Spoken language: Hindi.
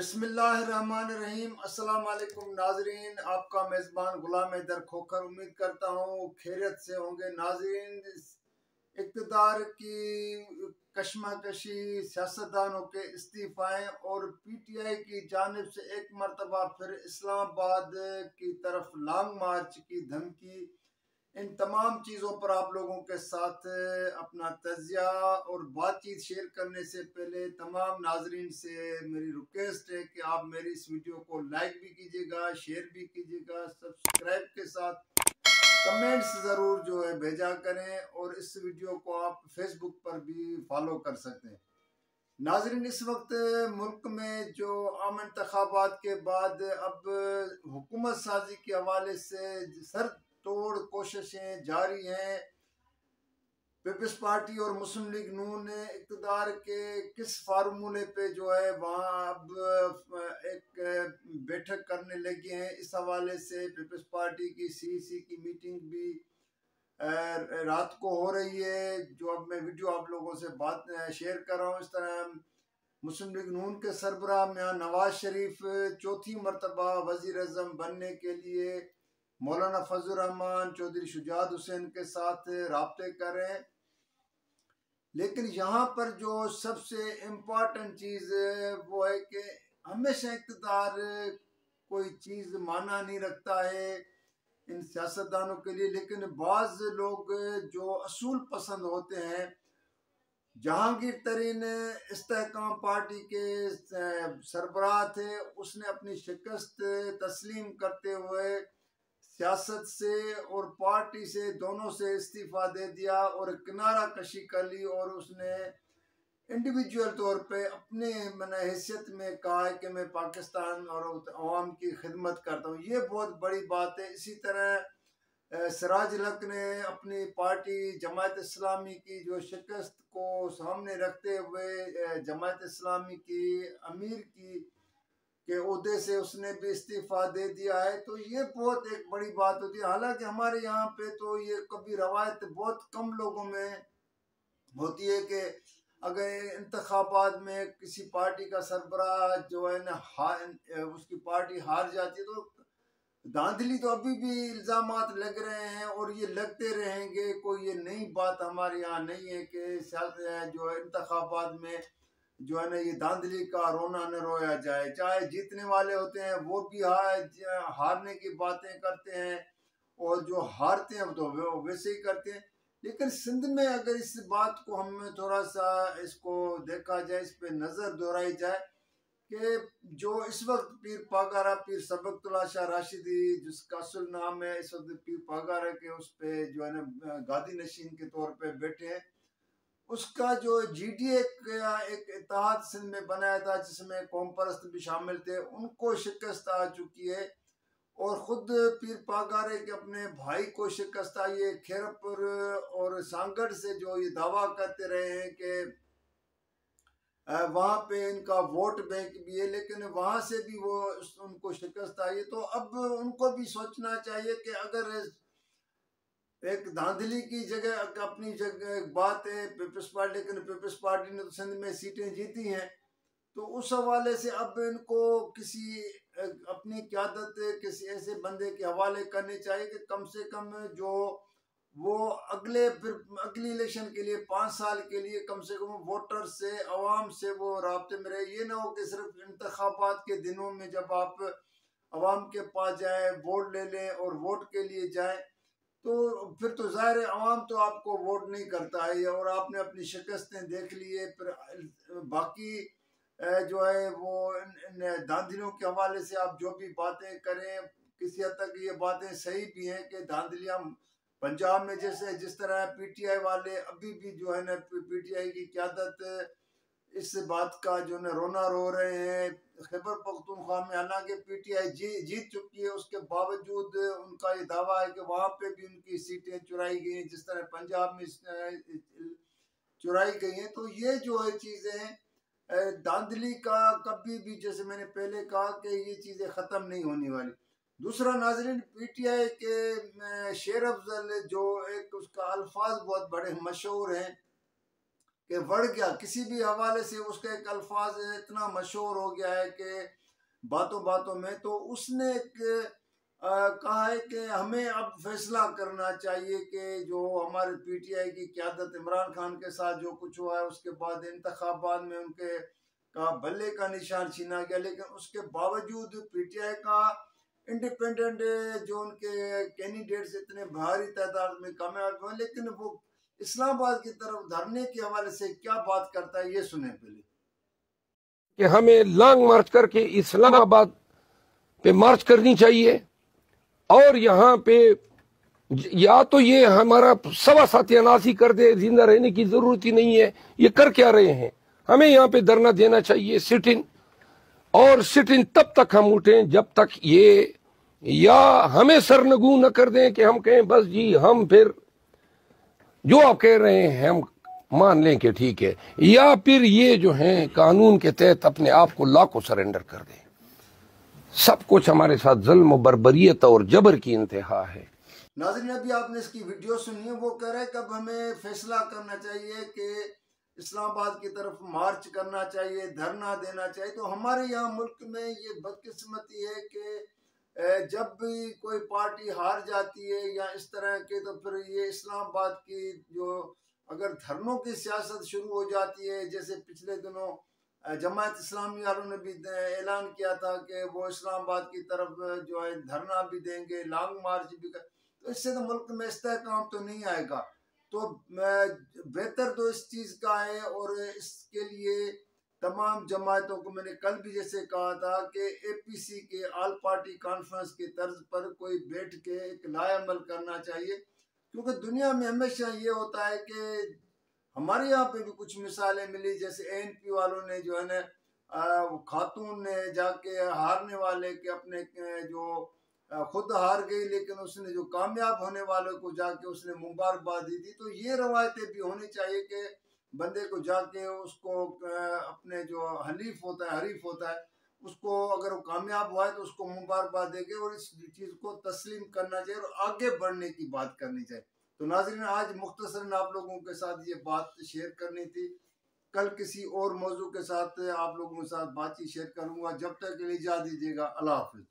बिस्मिल्लाहिर्रहमानिर्रहीम। अस्सलाम वालेकुम नाजरीन, आपका मेज़बान गुलाम हैदर खोखर। उम्मीद करता हूँ खैरियत से होंगे। नाजरीन, इक़्तिदार की कशमकशी, सियासतदानों के इस्तीफ़ाएँ और PTI की जानिब से एक मरतबा फिर इस्लामाबाद की तरफ लॉन्ग मार्च की धमकी, इन तमाम चीज़ों पर आप लोगों के साथ अपना तजिया और बातचीत शेयर करने से पहले तमाम नाजरीन से मेरी रिक्वेस्ट है कि आप मेरी इस वीडियो को लाइक भी कीजिएगा, शेयर भी कीजिएगा, सब्सक्राइब के साथ कमेंट्स ज़रूर जो है भेजा करें, और इस वीडियो को आप फेसबुक पर भी फॉलो कर सकते हैं। नाजरीन, इस वक्त मुल्क में जो आम इंतखाबात के बाद अब हुकूमत साजी के हवाले से सर तोड़ कोशिशें जारी हैं। पीपल्स पार्टी और मुस्लिम लीग नून ने इक़्तिदार के किस फार्मूले पे जो है वहाँ अब एक बैठक करने लगे हैं। इस हवाले से पीपल्स पार्टी की CEC की मीटिंग भी रात को हो रही है, जो अब मैं वीडियो आप लोगों से बात शेयर कर रहा हूँ। इस तरह मुस्लिम लीग नून के सरबराह मियां नवाज शरीफ चौथी मरतबा वज़ीर आज़म बनने के लिए मौलाना फजल रहमान, चौधरी शुजात हुसैन के साथ राब्ते कर रहे हैं। लेकिन यहाँ पर जो सबसे इम्पोर्टेंट चीज़ वो है कि हमेशा इक़्तिदार कोई चीज़ माना नहीं रखता है इन सियासतदानों के लिए, लेकिन बाज़ लोग जो असूल पसंद होते हैं, जहांगीर तरीन इस्तेहकाम पार्टी के सरबराह थे, उसने अपनी शिकस्त तस्लीम करते हुए सियासत से और पार्टी से दोनों से इस्तीफ़ा दे दिया और किनारा कशी कर ली, और उसने इंडिविजुअल तौर पे अपने हैसियत में कहा है कि मैं पाकिस्तान और अवाम की खिदमत करता हूँ। ये बहुत बड़ी बात है। इसी तरह सिराज हक ने अपनी पार्टी जमात इस्लामी की जो शिकस्त को सामने रखते हुए जमात इस्लामी की अमीर की के ओहदे से उसने भी इस्तीफ़ा दे दिया है। तो ये बहुत एक बड़ी बात होती है। हालांकि हमारे यहाँ पे तो ये कभी रवायत बहुत कम लोगों में होती है कि अगर इंतखाबात में किसी पार्टी का सरबराह जो है ना उसकी पार्टी हार जाती है, तो धांधली तो अभी भी इल्ज़ामात लग रहे हैं और ये लगते रहेंगे। कोई ये नई बात हमारे यहाँ नहीं है कि जो है इंतखाबात में जो है ना ये धांधली का रोना न रोया जाए। चाहे जीतने वाले होते हैं वो भी हारने की बातें करते हैं, और जो हारते हैं वो तो वैसे ही करते हैं। लेकिन सिंध में अगर इस बात को हम थोड़ा सा इसको देखा जाए, इस पे नज़र दोहराई जाए कि जो इस वक्त पीर पागारा पीर सबकतुल्लाह शाह राशिदी, जिसका असल नाम है इस वक्त पीर पागारा के, उस पे जो है ना गादी नशीन के तौर पे बैठे हैं, उसका जो GDA का एक इत्तेहाद सिंध में बनाया था जिसमें कौम परस्त भी शामिल थे, उनको शिकस्त आ चुकी है। और ख़ुद पीर पागारे के अपने भाई को शिकस्त आई है। खैरपुर और सांगड़ से जो ये दावा करते रहे हैं कि वहाँ पे इनका वोट बैंक भी है, लेकिन वहाँ से भी वो उनको शिकस्त आई है। तो अब उनको भी सोचना चाहिए कि अगर एक धांधली की जगह अपनी जगह बात है पीपल्स पार्टी, लेकिन पीपल्स पार्टी ने तो सिंध में सीटें जीती हैं, तो उस हवाले से अब इनको किसी अपनी क़यादत किसी ऐसे बंदे के हवाले करनी चाहिए कि कम से कम जो वो अगली इलेक्शन के लिए 5 साल के लिए कम से कम वोटर से, अवाम से वो राब्ते में रहे। ये ना हो कि सिर्फ इंतखाबात के दिनों में जब आप अवाम के पास जाए वोट ले लें और वोट के लिए जाए, तो फिर तो ज़ाहिर है अवाम तो आपको वोट नहीं करता है, और आपने अपनी शिकस्तें देख ली है। फिर बाकी जो है वो इन धांधलियों के हवाले से आप जो भी बातें करें, किसी हद तक ये बातें सही भी हैं कि धांधलियाँ पंजाब में जैसे जिस तरह PTI वाले अभी भी जो है ना PTI की क़यादत इस बात का जो है रोना रो रहे हैं। खैबर पख्तूनख्वा में हालांकि PTI जीत चुकी है, उसके बावजूद उनका ये दावा है कि वहाँ पे भी उनकी सीटें चुराई गई हैं जिस तरह पंजाब में चुराई गई हैं। तो ये जो है चीज़ें धांधली का कभी भी, जैसे मैंने पहले कहा कि ये चीज़ें ख़त्म नहीं होने वाली। दूसरा नाजरीन, PTI के शेर अफजल जो एक उसका अल्फाज बहुत बड़े मशहूर हैं कि बढ़ गया, किसी भी हवाले से उसका एक अल्फाज इतना मशहूर हो गया है कि बातों बातों में, तो उसने एक कहा है कि हमें अब फैसला करना चाहिए कि जो हमारे पीटीआई की क़यादत इमरान खान के साथ जो कुछ हुआ है, उसके बाद इंतखाबात में उनके का भले का निशान छीना गया, लेकिन उसके बावजूद पीटीआई का इंडिपेंडेंट जो उनके कैंडिडेट्स इतने भारी तादाद में कामयाब हुए, लेकिन वो इस्लामाबाद की तरफ धरने के हवाले से क्या बात करता है, ये सुने पहले। कि हमें लॉन्ग मार्च करके इस्लामाबाद पे मार्च करनी चाहिए, और यहाँ पे या तो ये हमारा सवा सत्यानाशी कर दे, जिंदा रहने की जरूरत ही नहीं है। ये कर क्या रहे हैं? हमें यहाँ पे धरना देना चाहिए, सिट इन, और सिट इन तब तक हम उठें जब तक ये या हमें सरनगू न कर दें कि हम कहें बस जी हम फिर जो आप कह रहे हैं हम मान लें कि ठीक है, या फिर ये जो है कानून के तहत अपने आप को लॉ को सरेंडर कर दें। सब कुछ हमारे साथ जुल्म, बर्बरियत और जबर की इंतहा है। नाज़रीन, अभी आपने इसकी वीडियो सुनी है, वो कह रहे हैं कि अब हमें फैसला करना चाहिए कि इस्लामाबाद की तरफ मार्च करना चाहिए, धरना देना चाहिए। तो हमारे यहाँ मुल्क में ये बदकिस्मती है कि जब भी कोई पार्टी हार जाती है या इस तरह के, तो फिर ये इस्लामाबाद की जो अगर धरनों की सियासत शुरू हो जाती है, जैसे पिछले दिनों जमात इस्लामी वालों ने भी ऐलान किया था कि वो इस्लामाबाद की तरफ जो है धरना भी देंगे, लॉन्ग मार्च भी कर, तो इससे तो मुल्क में इस्तेहकाम तो नहीं आएगा। तो बेहतर तो इस चीज़ का है, और इसके लिए तमाम जमातों को मैंने कल भी जैसे कहा था कि एपीसी के ऑल पार्टी कॉन्फ्रेंस के तर्ज पर कोई बैठ के एक लाएअमल करना चाहिए, क्योंकि दुनिया में हमेशा ये होता है कि हमारे यहाँ पे भी कुछ मिसालें मिली, जैसे एएनपी वालों ने जो है ना खातून ने जाके हारने वाले के अपने जो खुद हार गई, लेकिन उसने जो कामयाब होने वालों को जाके उसने मुबारकबाद दी थी। तो ये रवायतें भी होनी चाहिए कि बंदे को जाके उसको अपने जो हलीफ होता है, हरीफ होता है, उसको अगर वो कामयाब हुआ है तो उसको मुबारकबाद देके और इस चीज़ को तस्लीम करना चाहिए और आगे बढ़ने की बात करनी चाहिए। तो नाज़रीन, आज मुख्तसरन आप लोगों के साथ ये बात शेयर करनी थी। कल किसी और मौजू के साथ आप लोगों के साथ बातचीत शेयर करूंगा। जब तक के लिए इजाज़त दीजिएगा। अल्लाह हाफ़िज़।